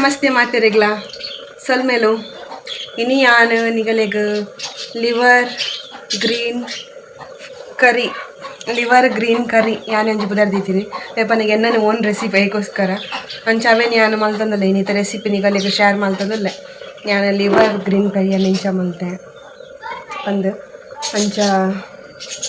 ನಮಸ್ತೆ ಮಾತೆರೆಗ್ಲ ಸಲ್ಮೇಲು ಇನಿ ಯಾನ್ ನಿಗಲೆಗ್ ಗ್ರೀನ್ ಕರಿ ಯಾನ್ ಒಂಜಿ ಪುದರ್ದಿತ್ತಿನಿ ಲೇಪನಿಗೆ ಎನ್ನನೆ ಓನ್ ರೆಸಿಪಿ ಐಗೋಸ್ಕರ ಅಂಚ ಅವೇನು ಯಾನ್ ಮಲ್ತೊಂದುಲ್ಲೆ ಇನ್ನಿತ ರೆಸಿಪಿ ನಿಗಲೆಗ್ ಶೇರ್ ಮಲ್ತೊಂದುಲ್ಲೆ ಯಾನ್ ಲಿವರ್ ಗ್ರೀನ್ ಕರಿ ಅನ್ನ ಇಂಚ ಮಲ್ತೆ ಅಂದ್ ಅಂಚ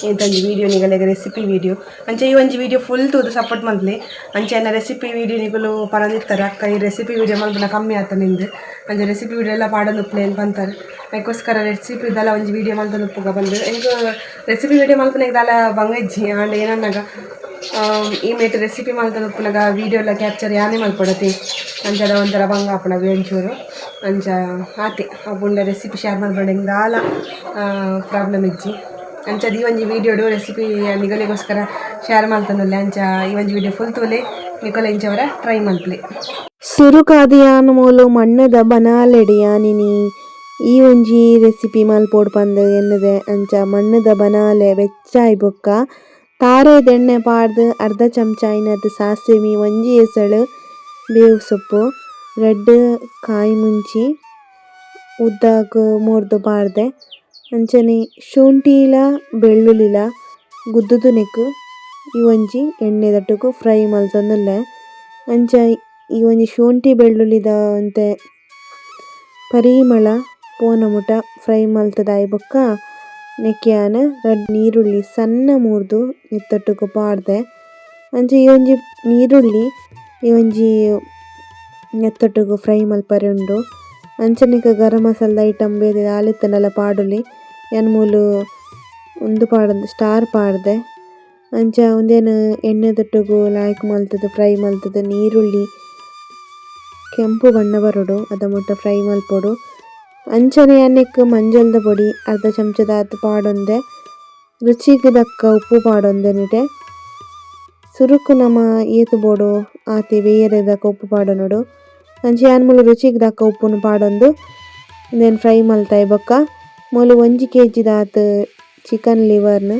ಎಂತೊಂಜಿ ವೀಡಿಯೋ ನಿಗಲೆಗ್ ರೆಸಿಪಿ ವೀಡಿಯೋ ಅಂಚ ಈ ಒಂಜಿ ವೀಡಿಯೋ ಫುಲ್ ತೂದು ಸಪೋರ್ಟ್ ಮಲ್ತ್ಲಿ ಅಂಚ ಎನ್ನ ರೆಸಿಪಿ ವೀಡಿಯೋ ನಿಗಲು ಪರದಿತ್ತಾರೆ ಅಕ್ಕ ಈ ರೆಸಿಪಿ ವೀಡಿಯೋ ಮಲ್ಪನ ಕಮ್ಮಿ ಆತ ನಿಂದು ಅಂಚ ರೆಸಿಪಿ ವೀಡಿಯೋ ಎಲ್ಲ ಪಾಡೊಂದುಪ್ಪಲೆ ಅಂತ ಅಂತಾರೆ ಅದಕ್ಕೋಸ್ಕರ ರೆಸಿಪಿ ಇದೆಲ್ಲ ಒಂಜಿ ವೀಡಿಯೋ ಮಲ್ತೊಂದುಪ್ಪುಗ ಬಂದು ಎಂಕ್ ರೆಸಿಪಿ ವೀಡಿಯೋ ಮಲ್ಪನಾಗ ಇದೆಲ್ಲ ಬಂಗಜ್ಜಿ ಆಂಡ್ ಏನನ್ನಾಗ ಈ ಮೇಟ್ ರೆಸಿಪಿ ಮಲ್ತೊಂದುಪ್ಪುನಾಗ ವೀಡಿಯೋ ಎಲ್ಲ ಕ್ಯಾಪ್ಚರ್ ಯಾನೇ ಮಲ್ಪಡತಿ ಅಂಚದ ಒಂಥರ ಬಂಗ ಆಪಣ ಒಂಚೂರು ಅಂಚ ಆತೆ ಅಪ್ಪುಂಡ ರೆಸಿಪಿ ಶೇರ್ ಮಾಡ್ಬೇಡ ದಾಲ ಪ್ರಾಬ್ಲಮ್ ಇಜ್ಜಿ ಅಂಚದ ಈ ಒಂಜಿ ವೀಡಿಯೋಡು ರೆಸಿಪಿ ನಿಗಲಿಗೋಸ್ಕರ ಶೇರ್ ಮಲ್ತೊಂದುಲ್ಲೆ ಅಂಚ ಈ ಒಂಜಿ ವೀಡಿಯೋ ಫುಲ್ ತೋಲೆ ನಿಕೊಲ ಇಂಚವರ ಟ್ರೈ ಮಲ್ತ್ಲಿ ಸುರುಕಾದಿಯಾನ್ ಮೂಲು ಮಣ್ಣದ ಬನಾಲೆಡ್ ಯಾನಿನಿ ಈ ಒಂಜಿ ರೆಸಿಪಿ ಮಲ್ಪೋಡು ಪಂದ್ ಎನ್ನದೆ ಅಂಚ ಮಣ್ಣದ ಬನಾಲೆ ಬೆಚ್ಚಾಯಿ ಬೊಕ್ಕ ತಾರೆದ ಎಣ್ಣೆ ಪಾಡ್ದು ಅರ್ಧ ಚಮಚ ಐನದ್ ಸಾಸಿವೆ ಒಂಜಿ ಎಸಳು ಬೇವು ಸೊಪ್ಪು ರೆಡ್ ಕಾಯಿ ಮುಂಚಿ ಉದ್ದಾಗ್ ಮೂರ್ದು ಪಾಡ್ದೆ ಅಂಚನೆ ಶುಂಠಿಲ ಬೆಳ್ಳುಳ್ಳಿಲ ಗುದ್ದುದು ನೆಕ್ ಈ ಒಂಜಿ ಎಣ್ಣೆದಟ್ಟುಗು ಫ್ರೈ ಮಲ್ತೊಂದುಲ್ಲೆ ಅಂಚ ಈ ಒಂಜಿ ಶುಂಠಿ ಬೆಳ್ಳುಳ್ಳಿದ ಅಂತೆ ಪರಿಮಳ ಪೋನ ಮುಟ ಫ್ರೈ ಮಲ್ತದಾಯಿ ಬೊಕ್ಕ ನೆಕ್ಯಾನ್ ರಡ್ ನೀರುಳ್ಳಿ ಸಣ್ಣ ಮೂರ್ದು ಇತ್ತಟ್ಟುಗು ಪಾಡ್ದೆ ಅಂಚ ಈ ಒಂಜಿ ನೀರುಳ್ಳಿ ಈ ಒಂಜಿ ನೆತ್ತೊಟ್ಟುಗು ಫ್ರೈ ಮಲ್ಪರೆ ಉಂಡು ಅಂಚನಿಕ ಗರಂ ಮಸಾಲದ ಐಟಮ್ ಬೇತೆ ಆಲಿತ್ತನೆಲ್ಲ ಪಾಡುಲಿ ಯಾನ್ ಮೂಲು ಉಂದು ಪಾಡೊಂದು ಸ್ಟಾರ್ ಪಾಡ್ದೆ ಅಂಚ ಒಂದೇನು ಎಣ್ಣೆದೊಟ್ಟುಗು ಲಾಯ್ಕ್ ಮಲ್ತುದು ಫ್ರೈ ಮಲ್ತುದು ನೀರುಳ್ಳಿ ಕೆಂಪು ಬಣ್ಣ ಬರೋಡು ಅದ ಮುಟ್ಟ ಫ್ರೈ ಮಲ್ಪೊಡು ಅಂಚನೆ ಅನ್ನೆಕ್ ಮಂಜಲ್ದ ಪೊಡಿ ಅರ್ಧ ಚಮಚದಾತ್ ಪಾಡೊಂದೆ ರುಚಿಗ್ ದಕ್ಕ ಉಪ್ಪು ಪಾಡೊಂದೆ ನಿಟೆ ಸುರುಕು ನಮ ಏತು ಬೋಡು ಆತಿ ಬೇಯರೆ ದಕ್ಕ ಉಪ್ಪು ಪಾಡೊನೊಡು ಅಂಚ ಯಾನ್ ಮೂಲು ರುಚಿಗ್ ದಕ್ಕ ಉಪ್ಪುನು ಪಾಡೊಂದು ದೆನ್ ಫ್ರೈ ಮಲ್ತಾಯಿ ಬೊಕ್ಕ ಮೂಲು 1 kg ದಾತ್ ಚಿಕನ್ ಲಿವರ್ನ್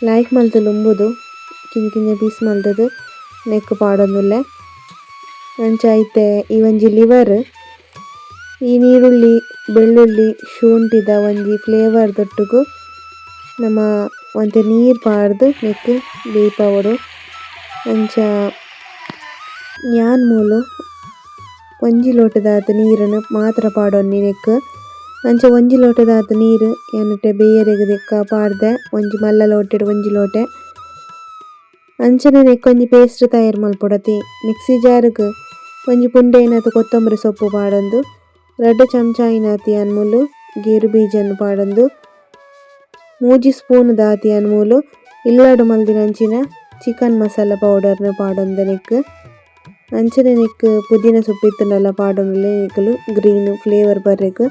ಲೈಕ್ ಮಲ್ತುಲು ಉಂಬುದು ಕಿಂಜ ಪೀಸ್ ಮಲ್ತುದು ನೆಕ್ ಪಾಡೊಂದುಲ್ಲೆ ಅಂಚ ಐತೆ ಈ ಒಂಜಿ ಲಿವರ್ ಈ ನೀರುಳ್ಳಿ ಬೆಳ್ಳುಳ್ಳಿ ಶುಂಠಿದ ಒಂಜಿ ಫ್ಲೇವರ್ ದೊಟ್ಟುಗು ನಮ್ಮ ಒಂತೆ ನೀರು ಪಾಡ್ದು ನೆಕ್ ಬೇಯ್ಪವೊಡು ಅಂಚ ಯಾನ್ ಮೂಲು 1 ಲೋಟದಾತ್ ನೀರನ್ನು ಮಾತ್ರ ಪಾಡೊನ್ನಿ ನೆಕ್ ಅಂಚ 1 ಲೋಟದಾತ್ ನೀರು ಯಾನ್ನುಟ್ಟೆ ಬೇಯರೆಗ್ ದೆಕ್ಕ ಪಾಡ್ದೆ ಒಂಜಿ ಮಲ್ಲ ಲೋಟೆಡ್ 1 ಲೋಟೆ ಅಂಚನೆ ನೆಕ್ ಒಂಜಿ ಪೇಸ್ಟ್ ತಯಾರು ಮಲ್ಪೊಡತಿ ಮಿಕ್ಸಿ ಜಾರ್ಗ್ ಒಂಜಿ ಪುಂಡೆ ಐನತ್ ಕೊತ್ತಂಬರಿ ಸೊಪ್ಪು ಪಾಡೊಂದು 2 ಚಮಚ ಐನತ್ ಯಾನ್ ಮೂಲು ಗೇರು ಬೀಜನ್ ಪಾಡೊಂದು 3 ಸ್ಪೂನ್ ದಾತ್ ಯಾನ್ ಮೂಲು ಇಲ್ಲಡ್ ಮಲ್ದಿನಂಚಿನ ಚಿಕನ್ ಮಸಾಲ ಪೌಡರ್ನ ಪಾಡೊಂದೆ ನೆಕ್ ಅಂಚನೆ ನೆಕ್ ಪುದೀನ ಸೊಪ್ಪು ಇತ್ತುಂಡಲ ಪಾಡೊಂದುಲ್ಲೆ ನೆಕ್ಲ್ ಗ್ರೀನ್ ಫ್ಲೇವರ್ ಬರ್ರೆಗ್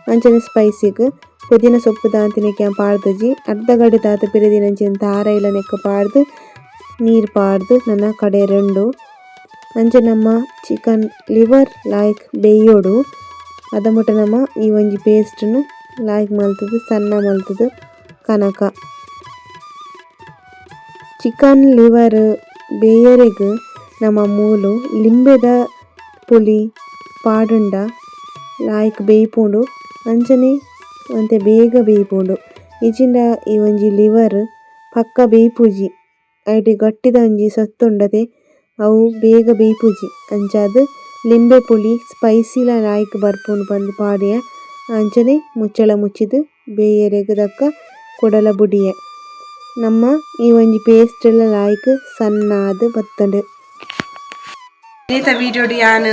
ಅಂಚನೆ ಸ್ಪೈಸಿಗ್ ಪುದೀನ ಸೊಪ್ಪು ದಾಂತಿನಕ್ಕೆ ಪಾಡ್ದಜಿ ಅರ್ಧ ಗಂಟೆ ದಾತ ಪಿರದಿನಂಚಿನ ತಾರೈಲ ನೆಕ್ ಪಾಡ್ದು ನೀರು ಪಾಡ್ದು ನನ್ನ ಕಡೆ ರೆಂಡು ಅಂಚ ನಮ್ಮ ಚಿಕನ್ ಲಿವರ್ ಲಾಯ್ಕ್ ಬೇಯೋಡು ಅದ ಮುಟ ನಮ್ಮ ಈ ಒಂಜಿ ಪೇಸ್ಟ್ನು ಲಾಯ್ಕ್ ಮಲ್ತುದು ಸಣ್ಣ ಮಲ್ತುದು ಕನಕ ಚಿಕನ್ ಲಿವರ್ ಬೇಯರೆಗ್ ನಮ್ಮ ಮೂಲು ಲಿಂಬೆದ ಪುಳಿ ಪಾಡುಂಡ ಲಾಯ್ಕ್ ಬೇಯ್ಪುಂಡು ಅಂಚನೆ ಒಂತೆ ಬೇಗ ಬೇಯ್ಪುಂಡು ಇಜಿಂಡ ಈ ಒಂಜಿ ಲಿವರ್ ಪಕ್ಕ ಬೇಯ್ಪುಜಿ ಐಟ್ ಗಟ್ಟಿದ ಒಂಜಿ ಸೊತ್ತುಂಡತೆ ಅವು ಬೇಗ ಬೇಯ್ಪುಜಿ ಅಂಚಾದ್ ಲಿಂಬೆ ಪುಳಿ ಸ್ಪೈಸಿಲ ಲಾಯ್ಕ್ ಬರ್ಪುಂಡು ಪಂದ್ ಪಾಡ್ಯ ಅಂಚನೆ ಮುಚ್ಚಳ ಮುಚ್ಚಿದ್ ಬೇಯರೆಗ್ ದಕ್ಕ ಕೊಡಲ ಬುಡಿಯೆ ನಮ್ಮ ಈ ಒಂಜಿ ಪೇಸ್ಟ್ ಎಲ್ಲ ಲಾಯ್ಕ್ ಸಣ್ಣಾದ್ ಬತ್ತುಂಡು. ಇನ್ನಿತ ವೀಡಿಯೋಡು ಯಾನ್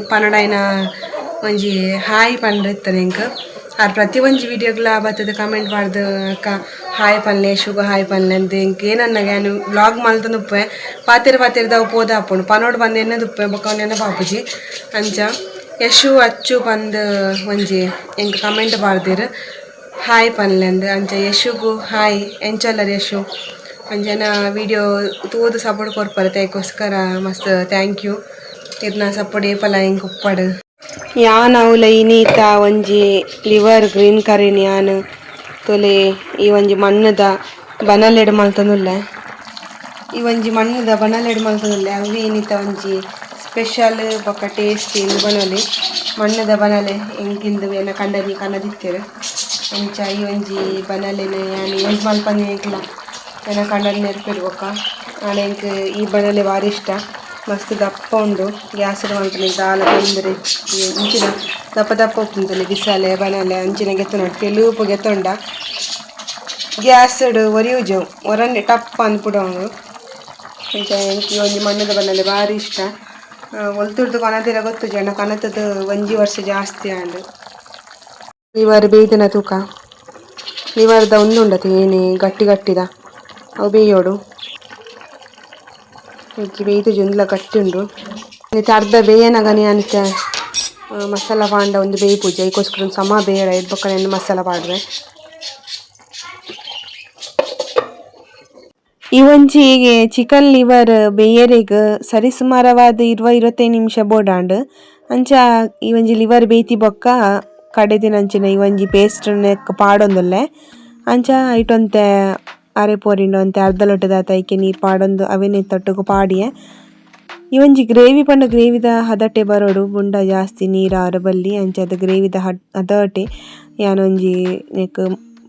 ಪನ್ನಡಾಯಿನ ಒಂಜಿ ಹಾಯ್ ಪಂಡ್ರೆ ಇತ್ತನೆ ಎಂಕ್ ಆರ್ ಪ್ರತಿ ಒಂಜಿ ವೀಡಿಯೋಗ್ಲ ಬತ್ತದ ಕಮೆಂಟ್ ಮಾಡ್ದು ಅಕ್ಕ ಹಾಯ್ ಪನ್ಲೆ ಶುಭ ಹಾಯ್ ಪನ್ಲೆ ಅಂತ ಎಂಕ್ ಏನನ್ನಾಗ ಯಾನು ವ್ಲಾಗ್ ಮಲ್ತಂದುಪ್ಪೆ ಪಾತೆರ ಅವು ಪೋದ ಹಾಪುಂಡು ಪನೋಡು ಬಂದು ಎನ್ನದುಪ್ಪೆ ಬೊಕ್ಕ ಅವ್ನು ನೆನ ಪಾಪುಜಿ ಅಂಚ ಯಶು ಅಚ್ಚು ಪಂದ್ ಒಂಜಿ ಎಂಕ್ ಕಮೆಂಟ್ ಪಾಡ್ದೆರ್ ಹಾಯ್ ಪನ್ಲೆ ಅಂದ್ ಅಂಚ ಯಶುಗು ಹಾಯ್ ಎಂಚಲ್ಲರ್ ಯಶು ಅಂಚನ ವೀಡಿಯೋ ತೂದು ಸಪೋರ್ಟ್ ಕೊರ್ಪರೆ ಅದಕ್ಕೋಸ್ಕರ ಮಸ್ತ್ ಥ್ಯಾಂಕ್ ಯು ಇರ್ನ ಸಪೋರ್ಟ್ ಏಪಲ ಎಂಕ್ ಉಪ್ಪಡ್ ಯಾನ್ ಅವ್ಲ ಇನ್ನೀತ ಒಂಜಿ ಲಿವರ್ ಗ್ರೀನ್ ಕರಿನ್ ಯಾನ್ ತೊಲೆ ಈ ಒಂಜಿ ಮಣ್ಣದ ಬನಲೆಡ್ ಮಲ್ತೊಂದುಲ್ಲೆ ಈ ಒಂಜಿ ಮಣ್ಣದ ಬನಲೆಡ್ ಮಲ್ತೊಂದುಲ್ಲೆ ಅವು ಇನ್ನಿತ ಒಂಜಿ ಸ್ಪೆಷಲ್ ಬೊಕ್ಕ ಟೇಸ್ಟಿ ಇಂದು ಬನೊಲಿ ಮಣ್ಣದ ಬನಲೆ ಎಂಕಿಂದು ಏನ ಕಂಡನಿ ಕನ್ನದಿತ್ತೇವೆ ಅಂಚ ಈ ಒಂಜಿ ಬನಲೆನ ಯಾನು ಯೂಸ್ ಮಲ್ಪನೇಕ್ಲ ಏನ ಕಂಡನಿ ನೆರ್ಪೆರ್ ಬೊಕ್ಕ ಆಂಡ ಎಂಕ್ ಈ ಬನಲೆ ಬಾರಿ ಇಷ್ಟ ಮಸ್ತ್ ದಪ್ಪ ಉಂಡು ಗ್ಯಾಸ್ ಮಲ್ಪನೆ ದಾಲ ತೊಂದರೆ ಇಂಚಿನ ದಪ್ಪ ದಪ್ಪ ಉಪ್ಪುಂತಲೆ ಬಿಸಾಲೆ ಬನಲೆ ಅಂಚಿನ ಗೆತ್ತನ ಕೆಲೂಪು ಗೆತ್ತೊಂಡ ಗ್ಯಾಸ್ ಒರಿಯೂಜು ಒರಂಡೆ ಟಪ್ಪ ಅಂದ್ಬಿಡೋನು ಅಂಚ ಎಂಕ್ ಈ ಒಂಜಿ ಮಣ್ಣದ ಬನಲೆ ಬಾರಿ ಇಷ್ಟ ಒಲ್ತುರ್ದು ಕನದಿರ ಗೊತ್ತು ಜನ ಕನತದ ಒಂಜಿ ವರ್ಷ ಜಾಸ್ತಿ ಆಂಡ್ ಲಿವರ್ ಬೇಯ್ದನ ತೂಕ ಲಿವರ್ದ ಉಂದುಂಡತಿ ಏನೇ ಗಟ್ಟಿ ಗಟ್ಟಿದ ಅವು ಬೇಯೋಡು ಬೇಯ್ದು ಜುಂದ್ಲ ಗಟ್ಟಿ ಉಂಡು ಅರ್ಧ ಬೇಯನಗನೆ ಅಂತ ಮಸಾಲ ಪಾಂಡ ಒಂದು ಬೇಯಿ ಪೂಜೆ ಈಗೋಸ್ಕರ ಸಮ ಬೇಡ ಎಡ್ಬೊಕ್ಕ ಮಸಾಲ ಪಾಡ್ರೆ ಈ ಒಂಜಿ ಚಿಕನ್ ಲಿವರ್ ಬೇಯರೆಗ್ ಸರಿಸುಮಾರವಾದ 20-25 ನಿಮಿಷ ಬೋಡಾಂಡ್ ಅಂಚ ಈ ಒಂಜಿ ಲಿವರ್ ಬೇಯ್ತಿ ಬೊಕ್ಕ ಕಡೆದಿನಂಚಿನ ಈ ಒಂಜಿ ಪೇಸ್ಟ್ ನೆಕ್ ಪಾಡೊಂದುಲ್ಲೆ ಅಂಚ ಐಟೊಂತೆ ಅರೆ ಪೋರಿಂಡು ಅಂತೆ ಅರ್ಧ ಲೋಟದಾತ ಐಕೆ ನೀರು ಪಾಡೊಂದು ಅವೆನೆ ತೊಟ್ಟುಗು ಪಾಡಿಯೆ ಈ ಒಂಜಿ ಗ್ರೇವಿ ಪಂಡ ಗ್ರೇವಿದ ಹದಟೆ ಬರೋಡು ಬುಂಡ ಜಾಸ್ತಿ ನೀರು ಆರು ಬಲ್ಲಿ ಅಂಚ ಅದು ಗ್ರೇವಿದ ಹದಟೆ ಯಾನೊಂಜಿ ನೆಕ್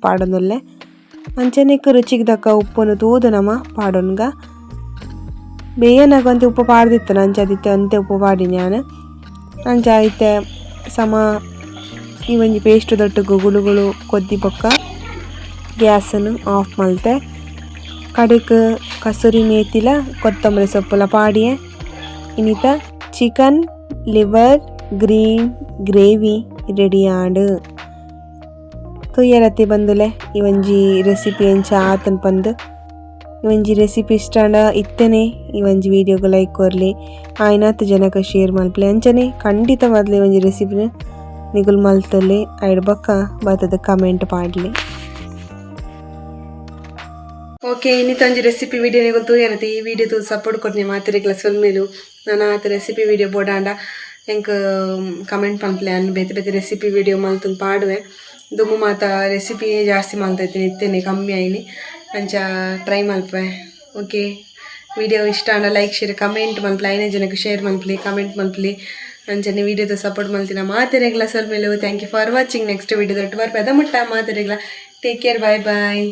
ಪಾಡೊಂದುಲ್ಲೆ ಅಂಚನೆಕ್ ರುಚಿಗೆ ದಕ್ಕ ಉಪ್ಪುನು ತೂದು ನಮ ಪಾಡೊನ್ಗ ಬೇಯನಾಗ ಅಂತೆ ಉಪ್ಪು ಪಾಡ್ದಿತ್ತನ ಅಂಚ ಅದಿತ್ತೆ ಅಂತೆ ಉಪ್ಪು ಪಾಡಿ ನಾನು ಅಂಚ ಐತೆ ಸಮ ಈ ಒಂಜಿ ಪೇಸ್ಟ್ ದೊಟ್ಟುಗು ಗುಳುಗುಳು ಕೊದ್ದಿ ಬೊಕ್ಕ ಗ್ಯಾಸನ್ನು ಆಫ್ ಮಲ್ತೆ ಕಡೆಕ್ ಕಸೂರಿ ಮೇತಿಲ ಕೊತ್ತಂಬರಿ ಸೊಪ್ಪುಲ ಪಾಡಿಯೆ ಇನ್ನಿತ chicken liver green gravy ready ಆಂಡ್ ತುಯ್ಯರತಿ ಬಂದುಲೆ ಈ ಒಂಜಿ ರೆಸಿಪಿ ಎಂಚ ಆತನ್ ಪಂದ್ ಈ ಒಂಜಿ ರೆಸಿಪಿ ಇಷ್ಟಾಂಡ ಇತ್ತನೆ ಈ ಒಂಜಿ ವಿಡಿಯೋಗೆ ಲೈಕ್ ಕೊರ್ಲಿ ಆಯ್ನಾತ್ ಜನಕ್ಕೆ ಶೇರ್ ಮಲ್ಪಲೆ ಅಂಚನೆ ಖಂಡಿತವಾದ್ಲಿ ಒಂಜಿ ರೆಸಿಪಿನ ನಿಗುಲ್ ಮಲ್ತಲ್ಲಿ ಐಡ್ ಬೊಕ್ಕ ಬತ್ತದ ಕಮೆಂಟ್ ಪಾಡ್ಲಿ. ಓಕೆ ಇನ್ನಿತ ಒಂಜಿ ರೆಸಿಪಿ ವಿಡಿಯೋ ನಿಗುಲ್ ತೂಯರತಿ ಈ ವಿಡಿಯೋ ತೂದು ಸಪೋರ್ಟ್ ಕೊಡ್ನಿ ಮಾತಿರೆಗ್ಲ ಸೊಲ್ಮೇಲು ನಾನು ಆತ ರೆಸಿಪಿ ವಿಡಿಯೋ ಬೋಡಾಂಡ ಎಂಕ್ ಕಮೆಂಟ್ ಪಂಪ್ಲೆ ಅನ್ನು ಬೇತೆ ಬೇತೆ ರೆಸಿಪಿ ವಿಡಿಯೋ ಮಲ್ತುಂದು ಪಾಡುವೆ ದುಮ್ಮು ಮಾತ ರೆಸಿಪಿ ಜಾಸ್ತಿ ಮಲ್ತೈತೀನಿ ಇತ್ತೇನೆ ಕಮ್ಮಿ ಆಯ್ನಿ ಅಂಚ ಟ್ರೈ ಮಲ್ಪೆ. ಓಕೆ ವಿಡಿಯೋ ಇಷ್ಟ ಆಂಡ ಲೈಕ್ ಶೇರ್ ಕಮೆಂಟ್ ಮಲ್ಪಲೆ ಐನೇ ಜನಕ್ಕೆ ಶೇರ್ ಮಲ್ಪಲಿ ಕಮೆಂಟ್ ಮಲ್ಪಲಿ ಅಂಚನೆ ವಿಡಿಯೋದ ಸಪೋರ್ಟ್ ಮಲ್ತಿನ ಮಾತೆರೆಗ್ಲ ಸೊಲ್ಮೇಲು thank you for watching next video ದೊಟ್ಟು ಬರ್ಪೆ ಅದ ಮುಟ್ಟ ಮಾತೆರೆಗ್ಲ ಟೇಕ್ ಕೇರ್ ಬಾಯ್ ಬಾಯ್.